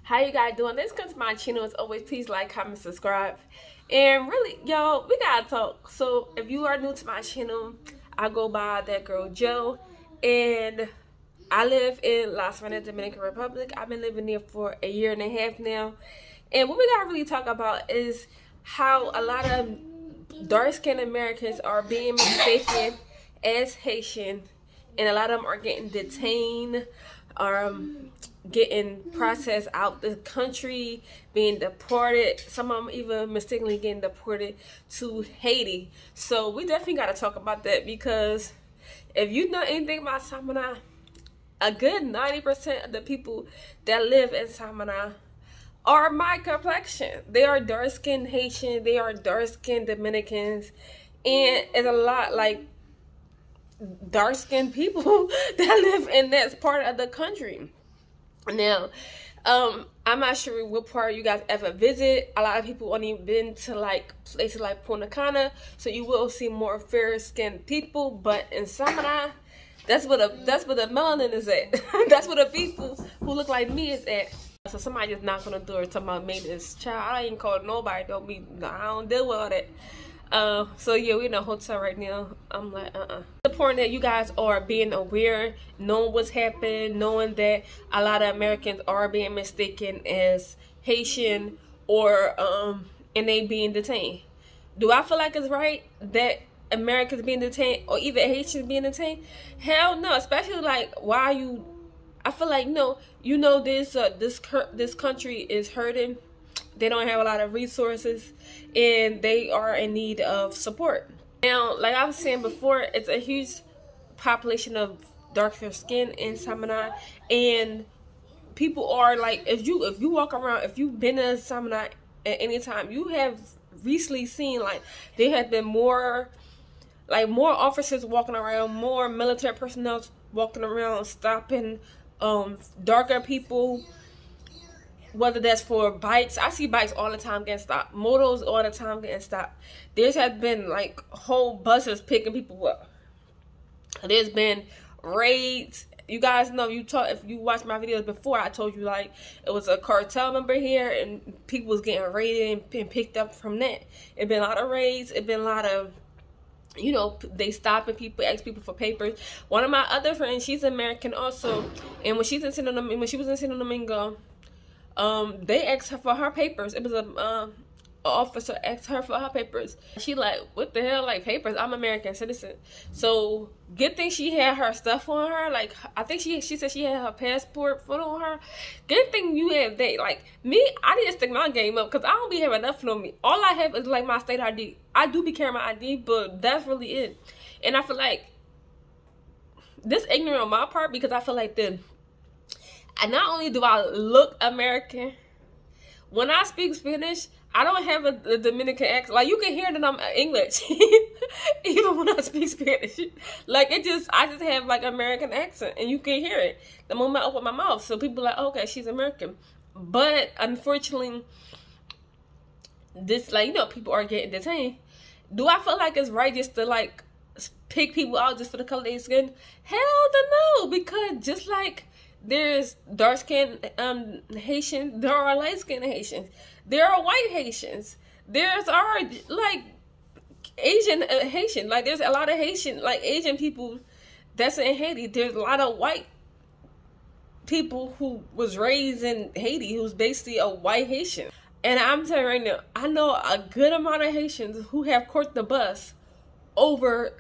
How you guys doing? This comes to my channel. As always, please like, comment, subscribe. And really, y'all, we gotta talk. So if you are new to my channel, I go by that girl Joe, and I live in Las Vegas, Dominican Republic. I've been living there for a year and a half now. And what we gotta really talk about is how a lot of dark-skinned Americans are being mistaken as Haitian, and a lot of them are getting detained, getting processed out the country, being deported. Some of them even mistakenly getting deported to Haiti. So we definitely got to talk about that, because if you know anything about Samana, a good 90% of the people that live in Samana are my complexion. They are dark-skinned Haitian, they are dark-skinned Dominicans, and it's a lot like dark-skinned people that live in that part of the country. Now, I'm not sure what part you guys ever visit. A lot of people only been to like places like Punta Cana, so you will see more fair-skinned people. But in Samana, that's where the melanin is at. That's where the people who look like me is at. So somebody just knocked on the door talking about maintenance. Child, I ain't called nobody. I don't deal with all that. So yeah, we're in a hotel right now. I'm like, It's important that you guys are being aware, knowing what's happening, knowing that a lot of Americans are being mistaken as Haitian, or and they being detained. Do I feel like it's right that Americans being detained, or even Haitians being detained? Hell no. Especially like, why you? I feel like no. You know, this country is hurting. They don't have a lot of resources, and they are in need of support. Now, like I was saying before, it's a huge population of darker skin in Samana, and people are like, if you walk around, if you've been in Samana at any time, you have recently seen like there have been more officers walking around, more military personnel walking around, stopping darker people. Whether that's for bikes, I see bikes all the time getting stopped, motos all the time getting stopped. There's had been like whole buses picking people up. There's been raids. You guys know, if you watched my videos before, I told you like it was a cartel member here, and people was getting raided and picked up from that. It's been a lot of raids. It's been a lot of, you know, they stopping people, ask people for papers. One of my other friends, she's American also, and when she was in Santo Domingo, they asked her for her papers. It was a officer asked her for her papers. She like, what the hell, like papers? I'm American citizen. So good thing she had her stuff on her. Like I think she said she had her passport photo on her. Good thing you have that. Like me, I need to stick my game up, because I don't be having nothing on me. All I have is like my state ID. I do be carrying my ID, but that's really it. And I feel like this ignorant on my part, because I feel like and not only do I look American, when I speak Spanish, I don't have a Dominican accent. Like, you can hear that I'm English, even when I speak Spanish. Like, I just have like American accent, and you can hear it the moment I open my mouth. So people are like, okay, she's American. But unfortunately, this, like, you know, people are getting detained. Do I feel like it's right just to like pick people out just for the color of their skin? Hell no, because just like there's dark-skinned Haitians, there are light-skinned Haitians, there are white Haitians, there's are like Asian Haitian, like there's a lot of Haitian, like Asian people that's in Haiti. There's a lot of white people who was raised in Haiti who's basically a white Haitian. And I'm telling you right now, I know a good amount of Haitians who have caught the bus over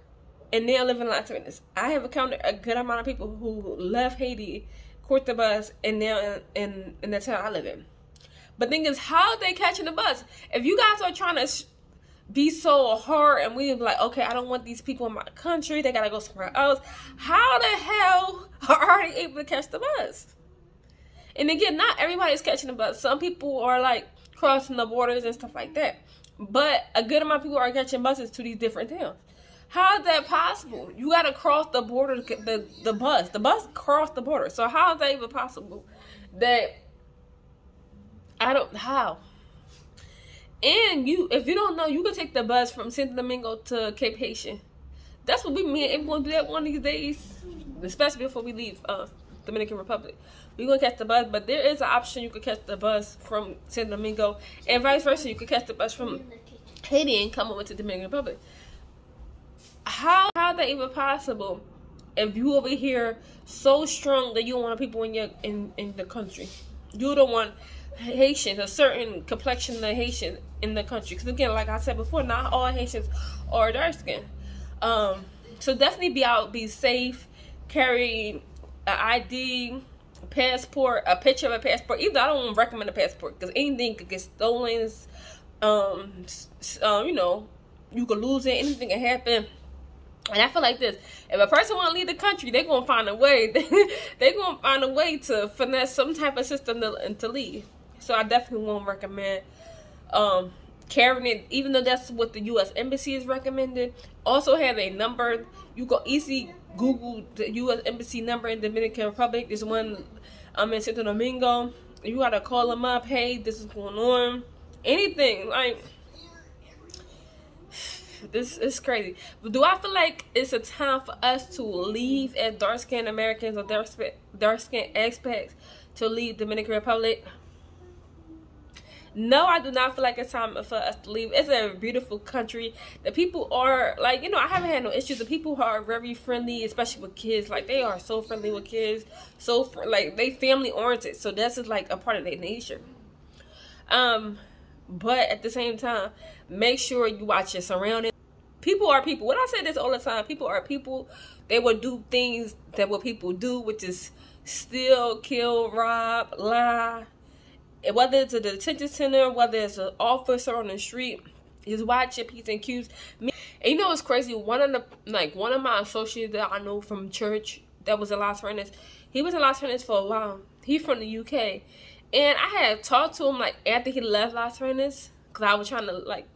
and now live in Las Vegas. I have encountered a good amount of people who left Haiti, caught the bus, and now in the town I live in. But the thing is, how are they catching the bus? If you guys are trying to be so hard, and we be like, okay, I don't want these people in my country, they gotta go somewhere else, how the hell are they able to catch the bus? And again, not everybody's catching the bus. Some people are like crossing the borders and stuff like that. But a good amount of people are catching buses to these different towns. How is that possible? You gotta cross the border to get the bus. The bus crossed the border. So how is that even possible? How? And if you don't know, you can take the bus from Santo Domingo to Cape Haitian. That's what we mean. If we're gonna do that one of these days, especially before we leave Dominican Republic. We're gonna catch the bus, but there is an option you could catch the bus from Santo Domingo, and vice versa. You could catch the bus from Haiti and come over to Dominican Republic. How that even possible? If you over here so strong that you don't want people in the country, you don't want Haitians, a certain complexion of Haitians in the country. Because again, like I said before, not all Haitians are dark skinned. So definitely be out, be safe, carry an ID, a passport, a picture of a passport. Either I don't recommend a passport because anything could get stolen. You know, you could lose it. Anything can happen. And I feel like this: if a person want to leave the country, they're gonna find a way. They're gonna find a way to finesse some type of system to leave. So I definitely won't recommend carrying it, even though that's what the U.S. Embassy is recommended. Also have a number. You can easily Google the U.S. Embassy number in Dominican Republic. There's one in Santo Domingo. You gotta call them up. Hey, this is going on. Anything like. This is crazy. But do I feel like it's a time for us to leave as dark-skinned Americans or dark-skinned expats to leave Dominican Republic? No, I do not feel like it's time for us to leave. It's a beautiful country. The people are, like, you know, I haven't had no issues. The people are very friendly, especially with kids. Like, they are so friendly with kids. So, like, they family-oriented. So, that's just, like, a part of their nature. But at the same time, make sure you watch your surroundings. People are people. When I say this all the time, people are people. They will do things that what people do, which is steal, kill, rob, lie. And whether it's a detention center, whether it's an officer on the street, just watch your P's and Q's. And you know what's crazy? One of my associates that I know from church that was in Las Vegas, he was in Las Vegas for a while. He's from the UK. And I had talked to him, like, after he left Las Vegas, because I was trying to, like,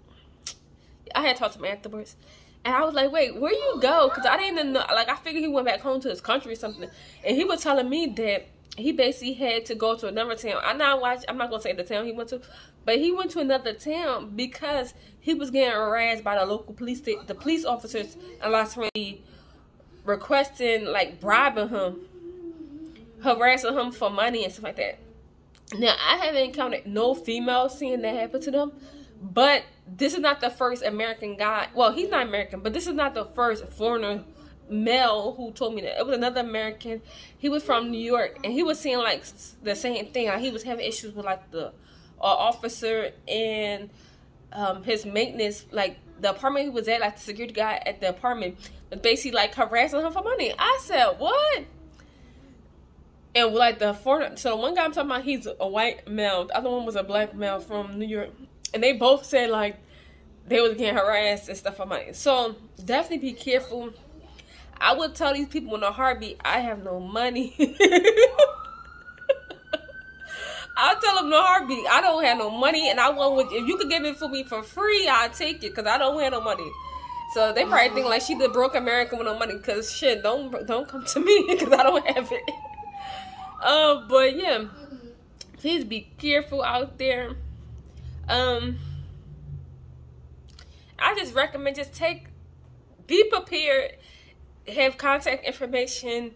I had talked to him afterwards. And I was like, wait, where you go? Because I didn't know, like, I figured he went back home to his country or something. And he was telling me that he basically had to go to another town. I'm not going to say the town he went to, but he went to another town because he was getting harassed by the local police, the police officers in Las Vegas, requesting, like, bribing him, harassing him for money and stuff like that. Now, I haven't encountered no females seeing that happen to them, but this is not the first American guy. Well, he's not American, but this is not the first foreigner male who told me that. It was another American. He was from New York, and he was saying, like, the same thing. Like, he was having issues with, like, the officer and his maintenance, like, the apartment he was at, like, the security guy at the apartment was basically, like, harassing him for money. I said, what? And like the foreigner, so the one guy I'm talking about, he's a white male. The other one was a black male from New York. And they both said, like, they was getting harassed and stuff for money. So definitely be careful. I would tell these people in a heartbeat, I have no money. I'll tell them in a heartbeat, I don't have no money, and I want, if you could give it for me for free, I'll take it, because I don't have no money. So they probably think like she the broke American with no money, because shit, don't come to me, because I don't have it. But yeah, please be careful out there. I just recommend be prepared, have contact information.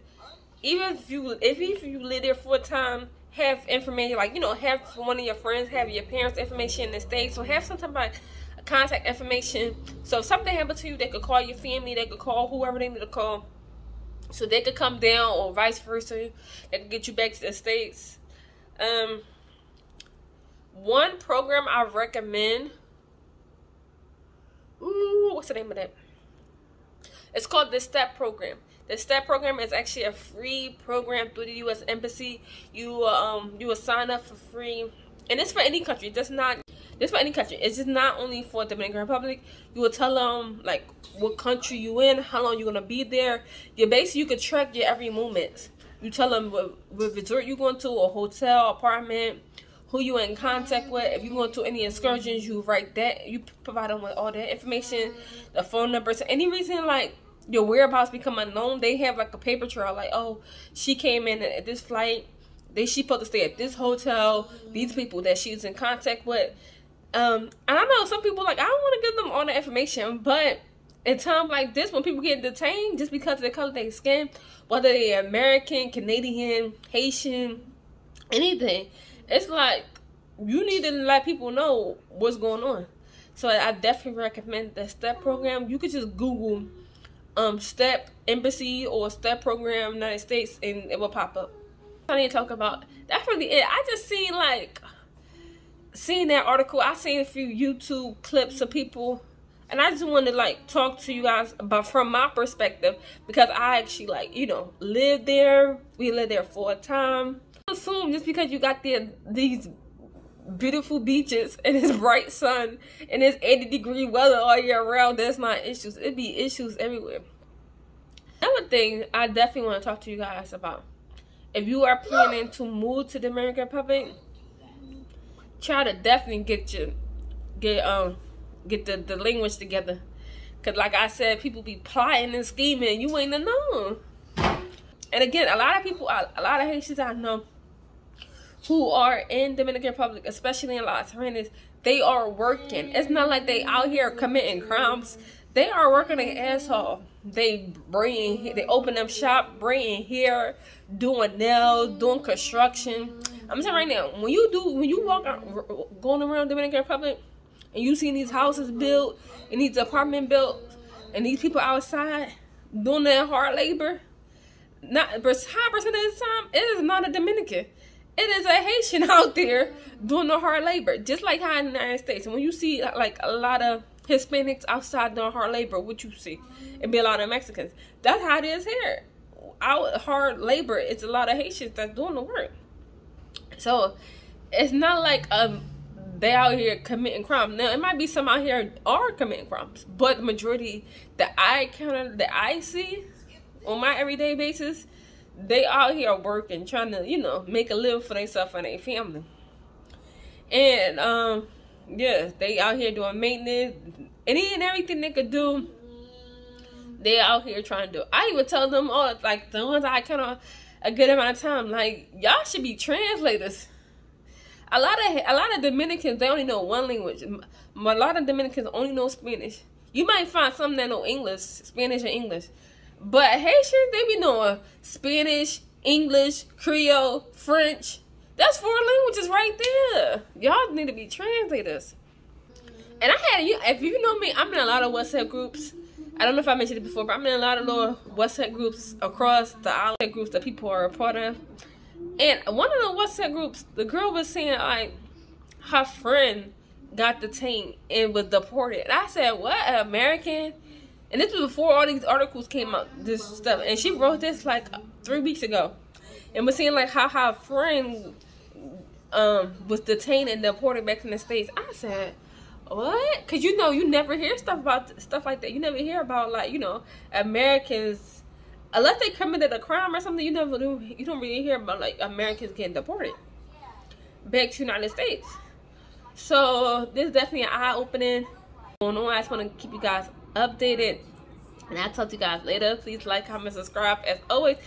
Even if you live there for a time, have information, like, you know, have one of your friends, have your parents' information in the States, so have some type of contact information. So if something happened to you, they could call your family, they could call whoever they need to call, so they could come down, or vice versa. They could get you back to the States. One program I recommend. What's the name of that? It's called the STEP program. The STEP program is actually a free program through the U.S. Embassy. You will sign up for free, and it's for any country. It's for any country. It's just not only for Dominican Republic. You will tell them, like, what country you in, how long you're gonna be there. You could track your every movement. You tell them what resort you're going to, a hotel, apartment, who you in contact with. If you're going to any excursions, you write that. You provide them with all that information, the phone numbers. So any reason, like, your whereabouts become unknown, they have, like, a paper trail. Like, oh, she came in at this flight. She's supposed to stay at this hotel. These people that she's in contact with. And I know some people, like, I don't want to give them all the information, but in times like this, when people get detained just because of the color of their skin, whether they're American, Canadian, Haitian, anything, it's like you need to let people know what's going on. So I definitely recommend the STEP program. You could just Google STEP Embassy or STEP Program United States and it will pop up. I need to talk about, that's really it. I just seen that article. I seen a few YouTube clips of people, and I just wanted to like talk to you guys about from my perspective, because I actually like, you know, lived there. We lived there for a time. Don't assume just because you got these beautiful beaches and it's bright sun and it's 80-degree weather all year round, there's not issues. It be issues everywhere. Another thing I definitely want to talk to you guys about, if you are planning to move to the Dominican Republic, try to definitely get the language together, because like I said, people be plotting and scheming. You ain't know. And again, a lot of people, a lot of Haitians I know who are in Dominican Republic, especially in Las Vegas, they are working. It's not like they out here committing crimes. They are working their ass off. They open up shop, bringing hair, doing nails, doing construction. I'm saying right now, when you walk out, going around Dominican Republic, and you see these houses built and these apartments built, and these people outside doing their hard labor, not high percent of the time, it is not a Dominican. It is a Haitian out there doing the hard labor, just like how in the United States. And when you see like a lot of Hispanics outside doing hard labor, what you see, it be a lot of Mexicans. That's how it is here. Out hard labor, it's a lot of Haitians that's doing the work. So it's not like they out here committing crimes. Now it might be some out here are committing crimes, but the majority that I see on my everyday basis, they out here working, trying to, you know, make a living for themselves and their family. And yeah, they out here doing maintenance, any and everything they could do. They out here trying to do. I even tell them all, like the ones I kind of a good amount of time, like y'all should be translators. A lot of Dominicans, they only know one language. A lot of Dominicans only know Spanish. You might find some that know English, Spanish or English. But Haitians, they be knowing Spanish, English, Creole, French. That's 4 languages right there. Y'all need to be translators. And if you know me, I'm in a lot of WhatsApp groups. I don't know if I mentioned it before, but I'm in a lot of little WhatsApp groups across the island, groups that people are a part of. And one of the WhatsApp groups, the girl was saying like her friend got detained and was deported. And I said, what, an American? And this was before all these articles came out, this stuff. And she wrote this like 3 weeks ago. And was saying like how her friend was detained and deported back in the States. I said, what? Because you know, you never hear stuff like that. You never hear about, like, you know, Americans, unless they committed a crime or something, you don't really hear about like Americans getting deported back to the United States. So this is definitely an eye-opening going on. I just want to keep you guys updated, and I'll talk to you guys later. Please like, comment, subscribe as always.